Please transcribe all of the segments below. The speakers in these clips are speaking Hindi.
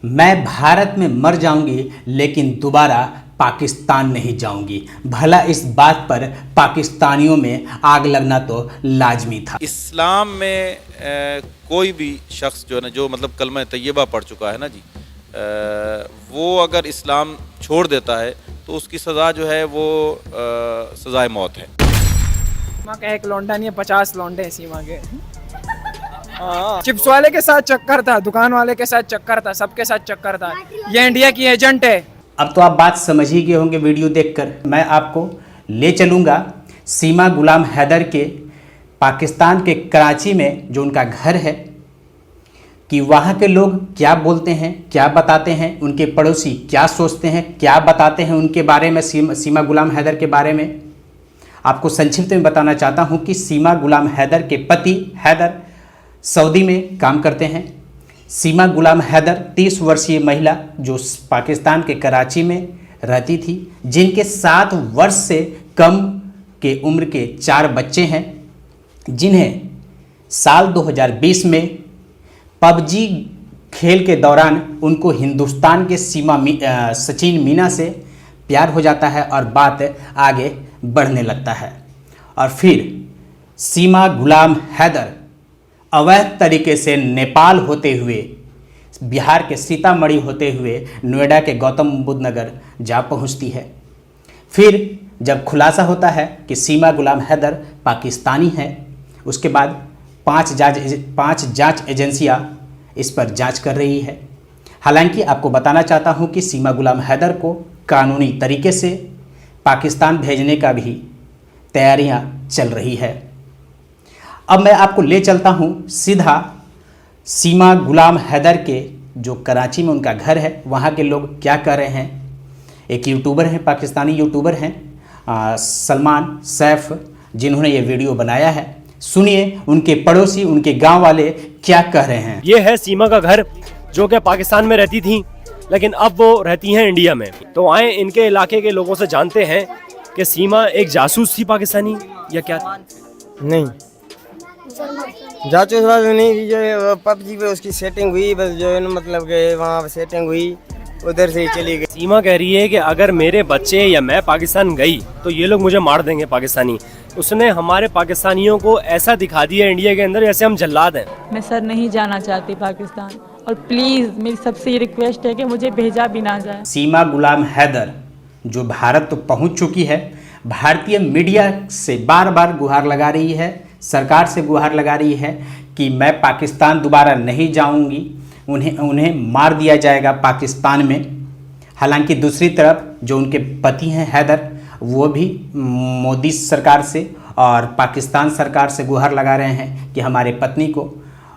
मैं भारत में मर जाऊंगी लेकिन दोबारा पाकिस्तान नहीं जाऊंगी। भला इस बात पर पाकिस्तानियों में आग लगना तो लाजमी था। इस्लाम में कोई भी शख्स जो है ना, जो मतलब कलमा तैयबा पढ़ चुका है ना जी, वो अगर इस्लाम छोड़ देता है तो उसकी सज़ा जो है वो सज़ाए मौत है। सीमा का एक लौंडा नहीं है, 50 लौंडे हैं सीमा के। चिप्स वाले के साथ चक्कर था, दुकान वाले के साथ चक्कर था, सबके साथ चक्कर था। ये इंडिया की एजेंट है। अब तो आप बात समझ ही गए होंगे वीडियो देखकर। मैं आपको ले चलूँगा सीमा गुलाम हैदर के पाकिस्तान के कराची में जो उनका घर है, कि वहाँ के लोग क्या बोलते हैं, क्या बताते हैं, उनके पड़ोसी क्या सोचते हैं, क्या बताते हैं उनके बारे में, सीमा गुलाम हैदर के बारे में। आपको संक्षिप्त में बताना चाहता हूँ कि सीमा गुलाम हैदर के पति हैदर सऊदी में काम करते हैं। सीमा गुलाम हैदर 30 वर्षीय महिला जो पाकिस्तान के कराची में रहती थी, जिनके 7 वर्ष से कम के उम्र के 4 बच्चे हैं, जिन्हें साल 2020 में पबजी खेल के दौरान उनको हिंदुस्तान के सचिन मीना से प्यार हो जाता है और बात आगे बढ़ने लगता है। और फिर सीमा गुलाम हैदर अवैध तरीके से नेपाल होते हुए, बिहार के सीतामढ़ी होते हुए नोएडा के गौतम बुद्ध नगर जा पहुंचती है। फिर जब खुलासा होता है कि सीमा गुलाम हैदर पाकिस्तानी है, उसके बाद 5 जांच एजेंसियां इस पर जांच कर रही है। हालांकि आपको बताना चाहता हूं कि सीमा गुलाम हैदर को कानूनी तरीके से पाकिस्तान भेजने का भी तैयारियां चल रही है। अब मैं आपको ले चलता हूं सीधा सीमा गुलाम हैदर के जो कराची में उनका घर है, वहां के लोग क्या कर रहे हैं। एक यूट्यूबर हैं, पाकिस्तानी यूट्यूबर हैं सलमान सैफ, जिन्होंने ये वीडियो बनाया है। सुनिए उनके पड़ोसी, उनके गांव वाले क्या कह रहे हैं। ये है सीमा का घर, जो कि पाकिस्तान में रहती थी, लेकिन अब वो रहती हैं इंडिया में। तो आए इनके इलाके के लोगों से जानते हैं कि सीमा एक जासूस थी पाकिस्तानी या क्या थी? नहीं, जासूस वासूस नहीं, जो पबजी पे उसकी सेटिंग हुई, बस जो है ना, मतलब कि वहाँ सेटिंग हुई, उधर से ही चली गई। सीमा कह रही है कि अगर मेरे बच्चे या मैं पाकिस्तान गई तो ये लोग मुझे मार देंगे पाकिस्तानी। उसने हमारे पाकिस्तानियों को ऐसा दिखा दिया इंडिया के अंदर जैसे हम जल्लाद हैं। मैं सर नहीं जाना चाहती पाकिस्तान, और प्लीज़ मेरी सबसे रिक्वेस्ट है कि मुझे भेजा भी ना जाए। सीमा गुलाम हैदर जो भारत तो पहुंच चुकी है, भारतीय मीडिया से बार बार गुहार लगा रही है, सरकार से गुहार लगा रही है कि मैं पाकिस्तान दोबारा नहीं जाऊंगी, उन्हें मार दिया जाएगा पाकिस्तान में। हालांकि दूसरी तरफ जो उनके पति हैं हैदर, वो भी मोदी सरकार से और पाकिस्तान सरकार से गुहार लगा रहे हैं कि हमारे पत्नी को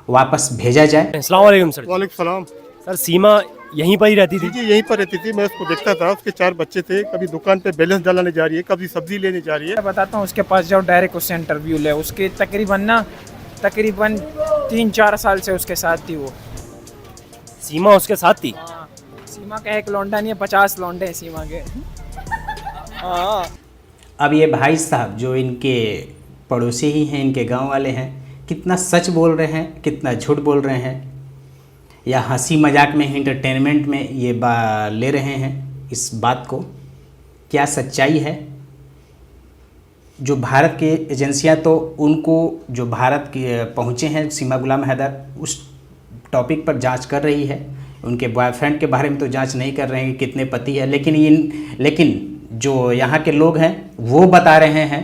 वापस भेजा जाए। अस्सलाम वालेकुम सर। वालेकुम सलाम। सर सीमा यहीं पर ही रहती थी? जी यहीं पर रहती थी, मैं उसको देखता था। उसके 4 बच्चे थे, कभी दुकान पे बैलेंस डालने जा रही है, कभी सब्जी लेने जा रही है। मैं बताता हूँ, उसके पास जाओ, डायरेक्ट उससे इंटरव्यू ले। उसके तकरीबन 3-4 साल से उसके साथ थी वो। सीमा उसके साथ थी? सीमा का एक लौंडा नहीं है, 50 लौंडे हैं सीमा के। अब ये भाई साहब जो इनके पड़ोसी ही हैं, इनके गांव वाले हैं, कितना सच बोल रहे हैं, कितना झूठ बोल रहे हैं, या हंसी मजाक में, इंटरटेनमेंट में ये ले रहे हैं इस बात को, क्या सच्चाई है। जो भारत की एजेंसियां तो उनको, जो भारत के पहुँचे हैं सीमा गुलाम हैदर, उस टॉपिक पर जांच कर रही है। उनके बॉयफ्रेंड के बारे में तो जांच नहीं कर रहे हैं कि कितने पति है, लेकिन जो यहाँ के लोग हैं वो बता रहे हैं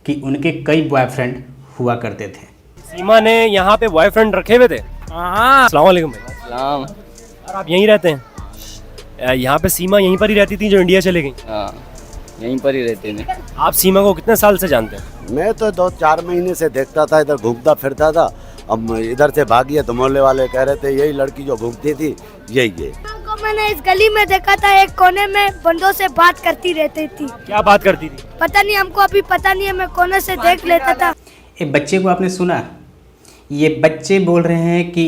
कि उनके कई बॉयफ्रेंड हुआ करते थे। सीमा ने यहाँ पे बॉयफ्रेंड रखे हुए थे? अस्सलाम वालेकुम भाई। सलाम। और आप यहीं रहते हैं? यहाँ पे सीमा यहीं पर ही रहती थी जो इंडिया चले गई? हाँ, यहीं पर ही रहते हैं। आप सीमा को कितने साल से जानते हैं? मैं तो 2-4 महीने से देखता था, इधर घूमता फिरता था। अब इधर से भागी तो मोहल्ले वाले कह रहे थे यही लड़की जो घूमती थी यही है। मैंने इस गली में देखा था, एक कोने में बंदों से बात करती रहती थी। क्या बात करती थी? पता नहीं, हमको अभी पता नहीं है, मैं कोने से देख लेता था। ये बच्चे को आपने सुना? ये बच्चे बोल रहे हैं कि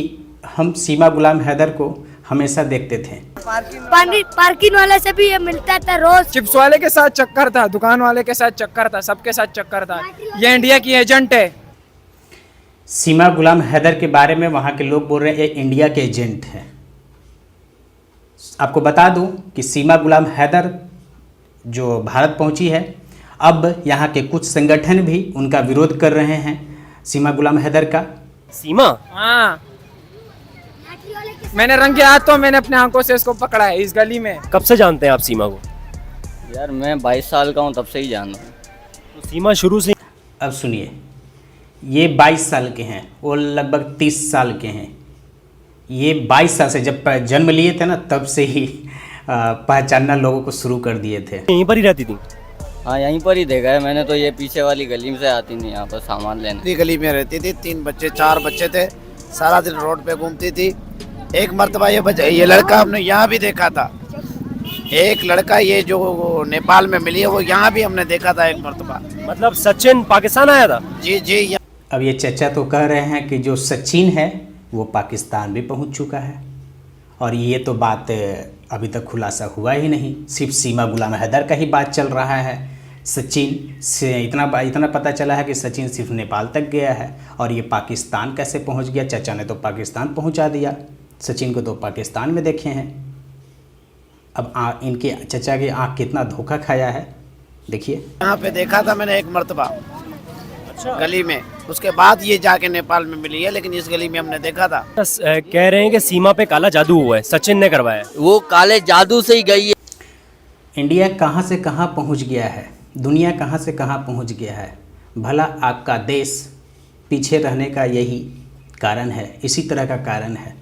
हम सीमा गुलाम हैदर को हमेशा देखते थे। पार्किंग वाले से भी ये मिलता था रोज। चिप्स वाले के साथ चक्कर था, दुकान वाले के साथ चक्कर था, सबके साथ चक्कर था। ये इंडिया की एजेंट है। सीमा गुलाम हैदर के बारे में वहाँ के लोग बोल रहे हैं ये इंडिया के एजेंट हैं। आपको बता दूं कि सीमा गुलाम हैदर जो भारत पहुंची है, अब यहाँ के कुछ संगठन भी उनका विरोध कर रहे हैं सीमा गुलाम हैदर का। सीमा? हाँ, मैंने रंगे हाथों मैंने अपने आंखों से इसको पकड़ा है इस गली में। कब से जानते हैं आप सीमा को? यार मैं 22 साल का हूँ, तब से ही जान रहा हूँ। तो सीमा शुरू से। अब सुनिए, ये 22 साल के हैं, वो लगभग 30 साल के हैं। ये 22 साल से जब जन्म लिए थे ना, तब से ही पहचानना लोगों को शुरू कर दिए थे। यहीं पर ही रहती थी? हाँ यहीं पर ही देखा है मैंने तो। ये पीछे वाली गली से आती थी यहाँ पर सामान लेने। गली में रहती थी, 3 बच्चे 4 बच्चे थे, सारा दिन रोड पे घूमती थी। एक मर्तबा ये लड़का हमने यहाँ भी देखा था। एक लड़का ये जो नेपाल में मिली है वो यहाँ भी हमने देखा था एक मर्तबा। मतलब सचिन पाकिस्तान आया था? जी जी। अब ये चचा तो कह रहे हैं कि जो सचिन है वो पाकिस्तान भी पहुंच चुका है, और ये तो बात अभी तक खुलासा हुआ ही नहीं। सिर्फ सीमा गुलाम हैदर का ही बात चल रहा है। सचिन से इतना पता चला है कि सचिन सिर्फ नेपाल तक गया है, और ये पाकिस्तान कैसे पहुंच गया? चचा ने तो पाकिस्तान पहुंचा दिया, सचिन को तो पाकिस्तान में देखे हैं। अब इनके चचा की आँख कितना धोखा खाया है, देखिए। यहाँ पे देखा था मैंने एक मर्तबा गली में, उसके बाद ये जाके नेपाल में मिली है, लेकिन इस गली में हमने देखा था। कह रहे हैं कि सीमा पे काला जादू हुआ है, सचिन ने करवाया। वो काले जादू से ही गई है। इंडिया कहाँ से कहाँ पहुँच गया है, दुनिया कहाँ से कहाँ पहुँच गया है। भला आपका देश पीछे रहने का यही कारण है, इसी तरह का कारण है।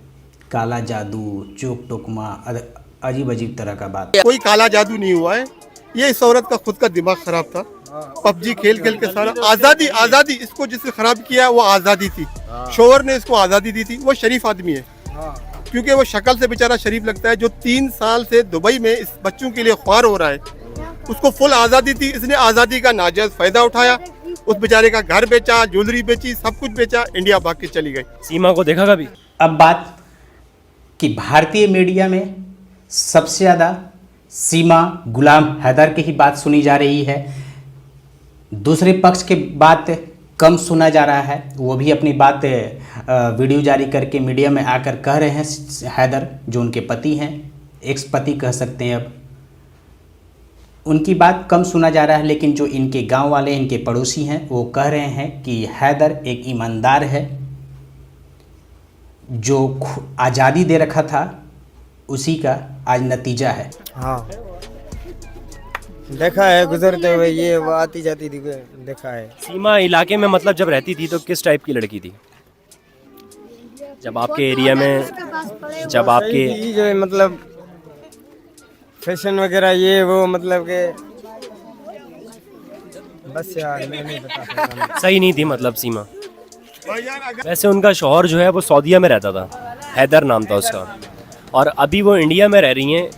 काला जादू, चोक टोकमा, अजीब अजीब तरह का बात। कोई काला जादू नहीं हुआ है, ये इस औरत का खुद का दिमाग खराब था। पबजी खेल के सारा आज़ादी इसको जिसने खराब किया वो आज़ादी थी। शोहर ने इसको आज़ादी दी थी। वो शरीफ आदमी है, क्योंकि वो शक्ल से बेचारा शरीफ लगता है। जो 3 साल से दुबई में इस बच्चों के लिए ख्वार हो रहा है, उसको फुल आज़ादी थी। इसने आज़ादी का नाजायज फ़ायदा उठाया, उस बेचारे का घर बेचा, ज्वेलरी बेची, सब कुछ बेचा, इंडिया भाग के चली गई। सीमा को देखा कभी? अब बात कि भारतीय मीडिया में सबसे ज़्यादा सीमा गुलाम हैदर की ही बात सुनी जा रही है। दूसरे पक्ष की बात कम सुना जा रहा है। वो भी अपनी बात वीडियो जारी करके मीडिया में आकर कह रहे हैं, हैदर जो उनके पति हैं, एक्स पति कह सकते हैं, अब उनकी बात कम सुना जा रहा है। लेकिन जो इनके गांव वाले, इनके पड़ोसी हैं, वो कह रहे हैं कि हैदर एक ईमानदार है, जो आज़ादी दे रखा था उसी का आज नतीजा है। हाँ देखा है, गुजरते हुए ये वो आती जाती थी, देखा है। सीमा इलाके में मतलब जब रहती थी तो किस टाइप की लड़की थी? जब आपके एरिया में, जब आपके जो मतलब फैशन वगैरह ये वो, मतलब के बस यार मैं नहीं बता सकता। सही नहीं थी मतलब सीमा। वैसे उनका शौहर जो है वो सऊदीया में रहता था, हैदर नाम था उसका, और अभी वो इंडिया में रह रही हैं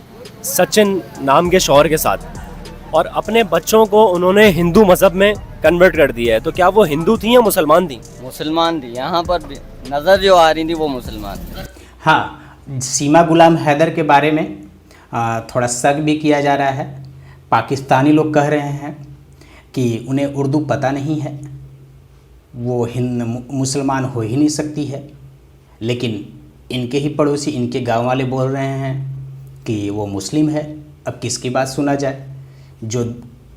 सचिन नाम के शौहर के साथ, और अपने बच्चों को उन्होंने हिंदू मज़हब में कन्वर्ट कर दिया है। तो क्या वो हिंदू थी या मुसलमान थी? मुसलमान थी, यहाँ पर नज़र जो आ रही थी वो मुसलमान थी। हाँ, सीमा गुलाम हैदर के बारे में थोड़ा शक भी किया जा रहा है। पाकिस्तानी लोग कह रहे हैं कि उन्हें उर्दू पता नहीं है, वो मुसलमान हो ही नहीं सकती है। लेकिन इनके ही पड़ोसी, इनके गांव वाले बोल रहे हैं कि वो मुस्लिम है। अब किसकी बात सुना जाए? जो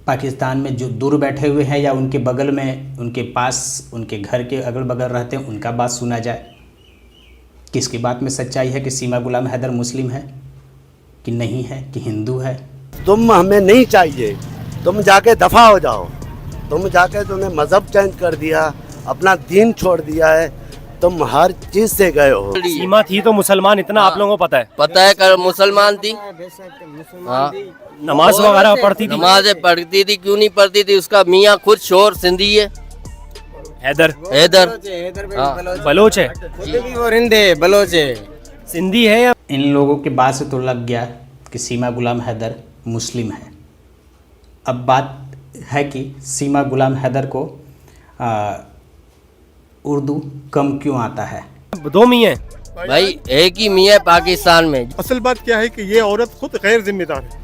पाकिस्तान में जो दूर बैठे हुए हैं या उनके बगल में, उनके पास, उनके घर के अगल बगल रहते हैं, उनका बात सुना जाए? किसकी बात में सच्चाई है कि सीमा गुलाम हैदर मुस्लिम है कि नहीं है, कि हिंदू है? तुम हमें नहीं चाहिए, तुम जाके दफ़ा हो जाओ। तुम जाके तुमने मज़हब चेंज कर दिया, अपना दीन छोड़ दिया है, तुम हर चीज़ से गए हो। सीमा थी तो मुसलमान, इतना आप लोगों को पता है? पता है, कर मुसलमान थी। हाँ, नमाज वगैरह पढ़ती थी? नमाज़ें पढ़ती थी, क्यों नहीं पढ़ती थी? उसका मियाँ खुद शोर सिंधी है, हैदर। बलोच है, वो रिंदे बलोच है, सिंधी है। या इन लोगों के बात से तो लग गया कि सीमा गुलाम हैदर मुस्लिम है। अब बात है कि सीमा गुलाम हैदर को उर्दू कम क्यों आता है? 2 मियाँ भाई, एक ही मियाँ पाकिस्तान में। असल बात क्या है कि ये औरत खुद गैर जिम्मेदार है।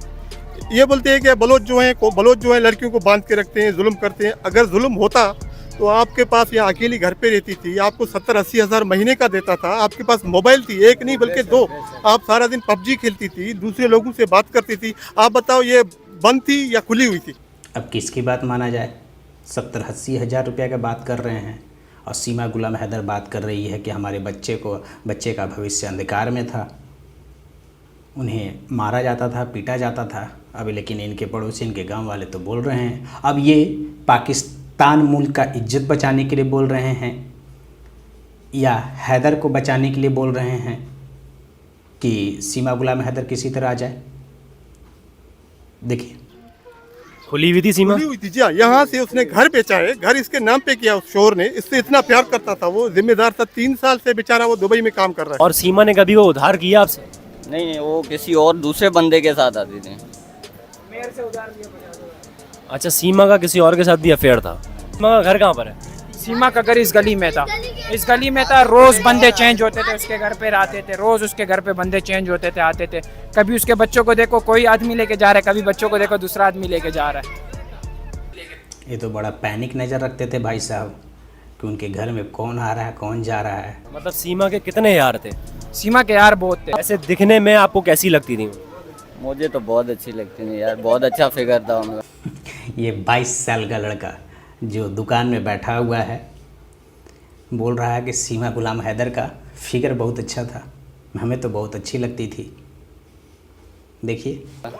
ये बोलते हैं कि बलोच जो हैं लड़कियों को बांध के रखते हैं, जुल्म करते हैं। अगर जुल्म होता तो आपके पास यहाँ अकेली घर पे रहती थी, आपको 70-80 हज़ार महीने का देता था, आपके पास मोबाइल थी, एक नहीं बल्कि 2, आप सारा दिन पबजी खेलती थी, दूसरे लोगों से बात करती थी। आप बताओ ये बंद थी या खुली हुई थी? अब किसकी बात माना जाए? 70-80 हज़ार रुपये का बात कर रहे हैं और सीमा गुलाम हैदर बात कर रही है कि हमारे बच्चे का भविष्य अंधकार में था, उन्हें मारा जाता था, पीटा जाता था। अब लेकिन इनके पड़ोसी, इनके गांव वाले तो बोल रहे हैं, अब ये पाकिस्तान मुल्क का इज्जत बचाने के लिए बोल रहे हैं या हैदर को बचाने के लिए बोल रहे हैं कि सीमा गुलाम हैदर किसी तरह आ जाए। देखिए, खुली हुई थी सीमा, खुली हुई थी जी हाँ। यहाँ से उसने घर बेचा है, घर इसके नाम पे किया उस शोर ने, इससे इतना प्यार करता था, वो जिम्मेदार था। 3 साल से बेचारा वो दुबई में काम कर रहा है। और सीमा ने कभी वो उधार किया आपसे? नहीं, वो किसी और दूसरे बंदे के साथ आती थी। अच्छा, सीमा का किसी और के साथ भी अफेयर था। सीमा का घर कहाँ पर है? सीमा का घर इस गली में था, इस गली में था। रोज बंदे चेंज होते थे, उसके घर पे रहते थे, रोज उसके घर पे बंदे चेंज होते थे, आते थे। कभी उसके बच्चों को देखो कोई आदमी लेके जा रहा है, कभी बच्चों को देखो दूसरा आदमी लेके जा रहा है। ये तो बड़ा पैनिक नज़र रखते थे भाई साहब कि उनके घर में कौन आ रहा है, कौन जा रहा है। मतलब सीमा के कितने यार थे? सीमा के यार बहुत थे। ऐसे दिखने में आपको कैसी लगती थी? मुझे तो बहुत अच्छी लगती थी यार, बहुत अच्छा फिगर था उनका। ये 22 साल का लड़का जो दुकान में बैठा हुआ है बोल रहा है कि सीमा गुलाम हैदर का फिगर बहुत अच्छा था, हमें तो बहुत अच्छी लगती थी। देखिए, दिखने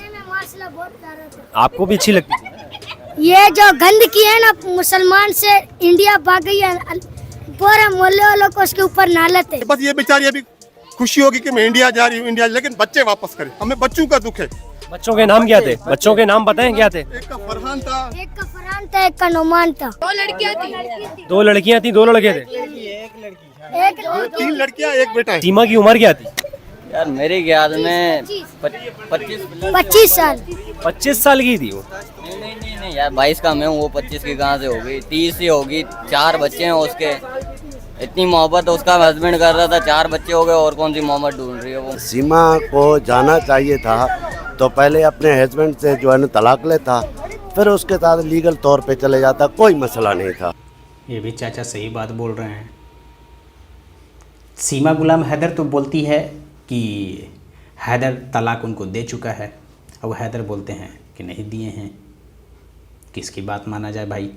में माशाल्लाह बहुत प्यारा था। आपको भी अच्छी लगती थी? ये जो गंद की है ना, मुसलमान से इंडिया भाग गई है, पूरे मोहल्ले वालों को उसके ऊपर नालत है। बस ये बेचारी अभी खुशी होगी कि मैं इंडिया जा रही हूँ, इंडिया, लेकिन बच्चे वापस करें, हमें बच्चों का दुख है। बच्चों के नाम क्या थे? बच्चों के नाम बताएं क्या थे? एक का फरहान था, एक का फरहान था, एक का नोमान था। 2 लड़कियां थी, 2 लड़कियां थी, 2 लड़के थे। 3 लड़कियां, एक बेटा है। सीमा की उम्र क्या थी? यार मेरे ख्याल में 25 साल। 25 साल की थी वो। नहीं यार, 22 का मैं हूँ, वो 25 की कहाँ से होगी? 30 ही होगी। 4 बच्चे हैं उसके, इतनी मोहब्बत उसका हस्बैंड कर रहा था, 4 बच्चे हो गए, और कौन सी मोहब्बत ढूंढ रही है वो? सीमा को जाना चाहिए था तो पहले अपने हस्बैंड से जो है ना तलाक लेता, फिर उसके साथ लीगल तौर पे चले जाता, कोई मसला नहीं था। ये भी चाचा सही बात बोल रहे हैं। सीमा गुलाम हैदर तो बोलती है कि हैदर तलाक उनको दे चुका है, अब हैदर बोलते हैं कि नहीं दिए हैं। किसकी बात माना जाए भाई?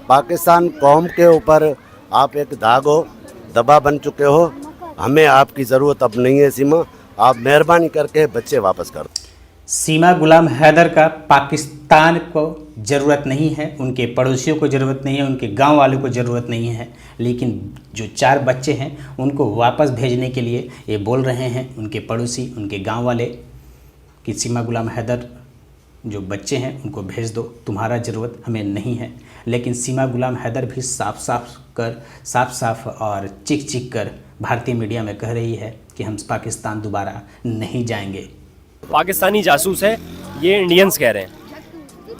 पाकिस्तान कौम के ऊपर आप एक दाग हो, दबा बन चुके हो, हमें आपकी ज़रूरत अब नहीं है सीमा, आप मेहरबानी करके बच्चे वापस कर दो। सीमा गुलाम हैदर का पाकिस्तान को ज़रूरत नहीं है, उनके पड़ोसियों को ज़रूरत नहीं है, उनके गांव वालों को ज़रूरत नहीं है, लेकिन जो 4 बच्चे हैं उनको वापस भेजने के लिए ये बोल रहे हैं उनके पड़ोसी, उनके गांव वाले कि सीमा गुलाम हैदर जो बच्चे हैं उनको भेज दो, तुम्हारा ज़रूरत हमें नहीं है। लेकिन सीमा गुलाम हैदर भी साफ और चिक कर भारतीय मीडिया में कह रही है कि हम पाकिस्तान दोबारा नहीं जाएंगे। पाकिस्तानी जासूस है ये इंडियंस कह रहे हैं।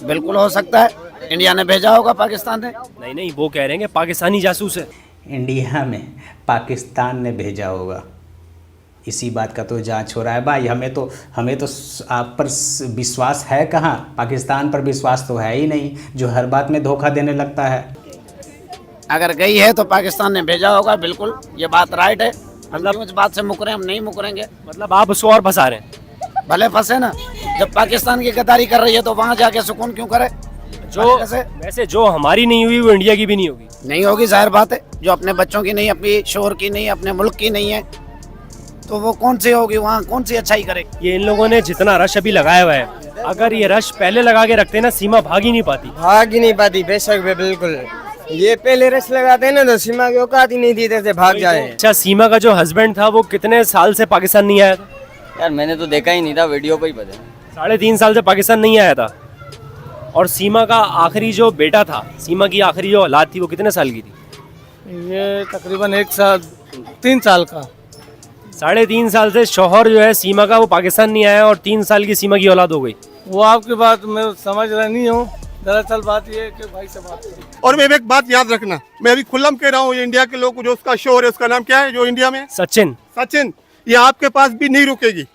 बिल्कुल हो सकता है, इंडिया ने भेजा होगा पाकिस्तान ने। नहीं, वो कह रहे हैं कि पाकिस्तानी जासूस है। इंडिया में पाकिस्तान ने भेजा होगा, इसी बात का तो जांच हो रहा है भाई। हमें तो आप पर विश्वास है कहाँ? पाकिस्तान पर विश्वास तो है ही नहीं, जो हर बात में धोखा देने लगता है। अगर गई है तो पाकिस्तान ने भेजा होगा, बिल्कुल ये बात राइट है। मतलब इस बात से मुकरे हम नहीं मुकरेंगे। मतलब आप उसको और फंसा रहे हैं? भले फंसे ना, जब पाकिस्तान की गद्दारी कर रही है तो वहाँ जाके सुकून क्यों करे? वैसे जो हमारी नहीं हुई वो इंडिया की भी नहीं होगी। नहीं होगी, जाहिर बात है। जो अपने बच्चों की नहीं, अपनी शोहर की नहीं, अपने मुल्क की नहीं है, तो वो कौन सी होगी? वहाँ कौन सी अच्छाई करेगी? ये इन लोगों ने जितना रश अभी लगाया हुआ है, अगर ये रश पहले लगा के रखते ना, सीमा भाग ही नहीं पाती। बेशक बिल्कुल, ये पहले रश लगाते ना तो सीमा की औकात ही नहीं थी से भाग जाए। अच्छा, सीमा का जो हस्बैंड था वो कितने साल से पाकिस्तान नहीं आया था? यार मैंने तो देखा ही नहीं था, वीडियो पे ही पता। 3.5 साल से पाकिस्तान नहीं आया था। और सीमा का आखिरी जो बेटा था, सीमा की आखिरी जो औलाद थी, वो कितने साल की थी? ये तकरीबन 3 साल का। 3.5 साल से शौहर जो है सीमा का वो पाकिस्तान नहीं आया और 3 साल की सीमा की औलाद हो गई। वो आपकी बात मैं समझ रहा नहीं हूँ, दरअसल बात ये है कि भाई से बात करो। और मैं एक बात याद रखना, मैं अभी खुल्लम कह रहा हूँ, ये इंडिया के लोग को जो उसका शोर है, उसका नाम क्या है जो इंडिया में? सचिन, ये आपके पास भी नहीं रुकेगी।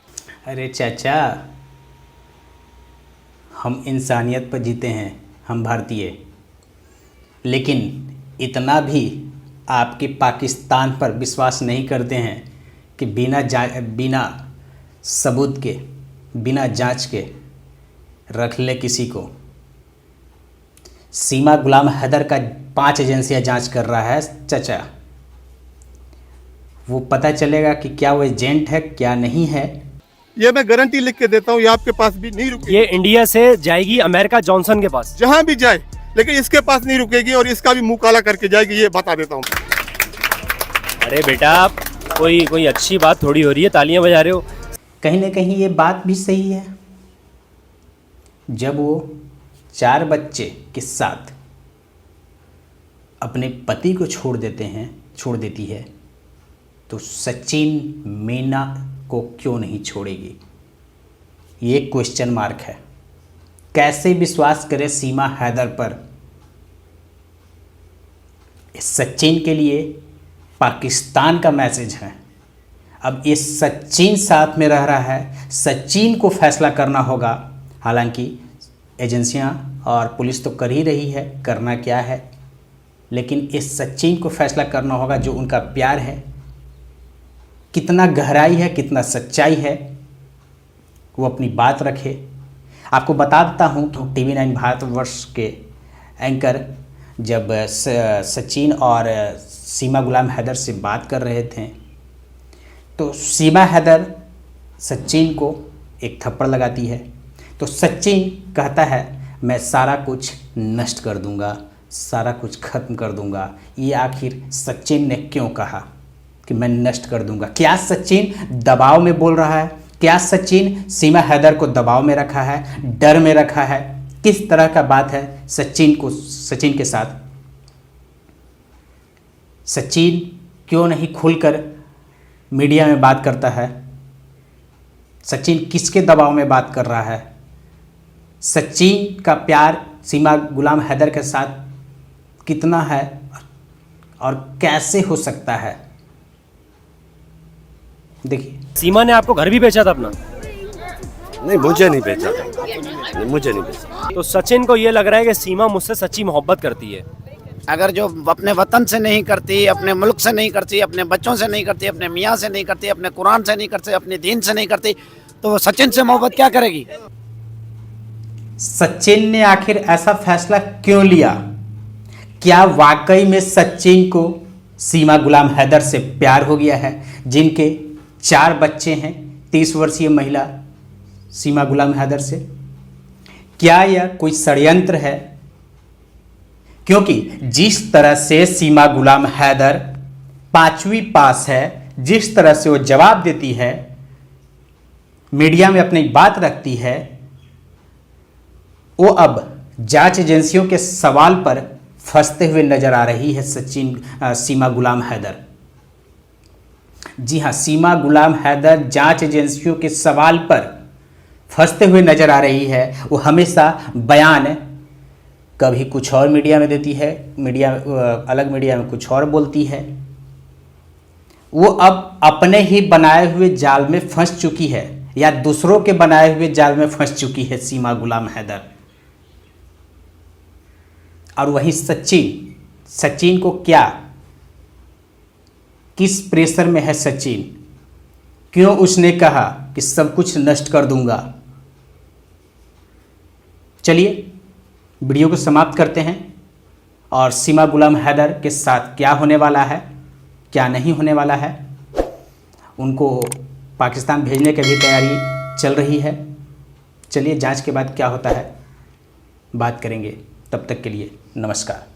अरे चाचा, हम इंसानियत पर जीते हैं, हम भारतीय, लेकिन इतना भी आपके पाकिस्तान पर विश्वास नहीं करते हैं कि बिना सबूत के, बिना जांच के रख ले किसी को। सीमा गुलाम हैदर का 5 एजेंसियां जांच कर रहा है चचा। वो पता चलेगा कि क्या वो एजेंट है क्या नहीं है। ये मैं गारंटी लिख के देता हूँ, ये आपके पास भी नहीं रुकेगी। ये इंडिया से जाएगी अमेरिका जॉनसन के पास, जहाँ भी जाए, लेकिन इसके पास नहीं रुकेगी और इसका भी मुंह काला करके जाएगी, ये बता देता हूँ। अरे बेटा कोई अच्छी बात थोड़ी हो रही है, तालियां बजा रहे हो। कहीं ना कहीं ये बात भी सही है। जब वो 4 बच्चे के साथ अपने पति को छोड़ देती है, तो सचिन मीना को क्यों नहीं छोड़ेगी? ये क्वेश्चन मार्क है। कैसे विश्वास करे सीमा हैदर पर? सचिन के लिए पाकिस्तान का मैसेज है। अब ये सचिन साथ में रह रहा है, सचिन को फैसला करना होगा। हालांकि एजेंसियां और पुलिस तो कर ही रही है, करना क्या है, लेकिन इस सचिन को फैसला करना होगा। जो उनका प्यार है, कितना गहराई है, कितना सच्चाई है, वो अपनी बात रखे। आपको बता देता हूँ तो TV9 भारतवर्ष के एंकर जब सचिन और सीमा गुलाम हैदर से बात कर रहे थे, तो सीमा हैदर सचिन को एक थप्पड़ लगाती है। तो सचिन कहता है मैं सारा कुछ नष्ट कर दूंगा, सारा कुछ ख़त्म कर दूंगा। ये आखिर सचिन ने क्यों कहा कि मैं नष्ट कर दूंगा? क्या सचिन दबाव में बोल रहा है? क्या सचिन सीमा हैदर को दबाव में रखा है, डर में रखा है? किस तरह का बात है सचिन के साथ? सचिन क्यों नहीं खुलकर मीडिया में बात करता है? सचिन किसके दबाव में बात कर रहा है? सचिन का प्यार सीमा गुलाम हैदर के साथ कितना है और कैसे हो सकता है? देखिए, सीमा ने आपको घर भी बेचा था अपना? नहीं, मुझे नहीं बेचा था, मुझे नहीं बेचा। तो सचिन को ये लग रहा है कि सीमा मुझसे सच्ची मोहब्बत करती है। अगर जो अपने वतन से नहीं करती, अपने मुल्क से नहीं करती, अपने बच्चों से नहीं करती, अपने मियाँ से नहीं करती, अपने कुरान से नहीं करती, अपने दीन से नहीं करती, तो वो सचिन से मोहब्बत क्या करेगी? सचिन ने आखिर ऐसा फैसला क्यों लिया? क्या वाकई में सचिन को सीमा गुलाम हैदर से प्यार हो गया है, जिनके 4 बच्चे हैं 30 वर्षीय महिला सीमा गुलाम हैदर से? क्या यह कोई षड्यंत्र है? क्योंकि जिस तरह से सीमा गुलाम हैदर 5वीं पास है, जिस तरह से वो जवाब देती है, मीडिया में अपनी बात रखती है, वो अब जांच एजेंसियों के सवाल पर फंसते हुए नजर आ रही है सीमा गुलाम हैदर। जी हाँ, सीमा गुलाम हैदर जांच एजेंसियों के सवाल पर फंसते हुए नजर आ रही है। वो हमेशा बयान कभी कुछ और मीडिया में देती है, अलग मीडिया में कुछ और बोलती है। वो अब अपने ही बनाए हुए जाल में फंस चुकी है, या दूसरों के बनाए हुए जाल में फंस चुकी है सीमा गुलाम हैदर। और वही सचिन को क्या, किस प्रेशर में है सचिन? क्यों उसने कहा कि सब कुछ नष्ट कर दूंगा? चलिए वीडियो को समाप्त करते हैं और सीमा गुलाम हैदर के साथ क्या होने वाला है, क्या नहीं होने वाला है, उनको पाकिस्तान भेजने की भी तैयारी चल रही है। चलिए जांच के बाद क्या होता है बात करेंगे। तब तक के लिए नमस्कार।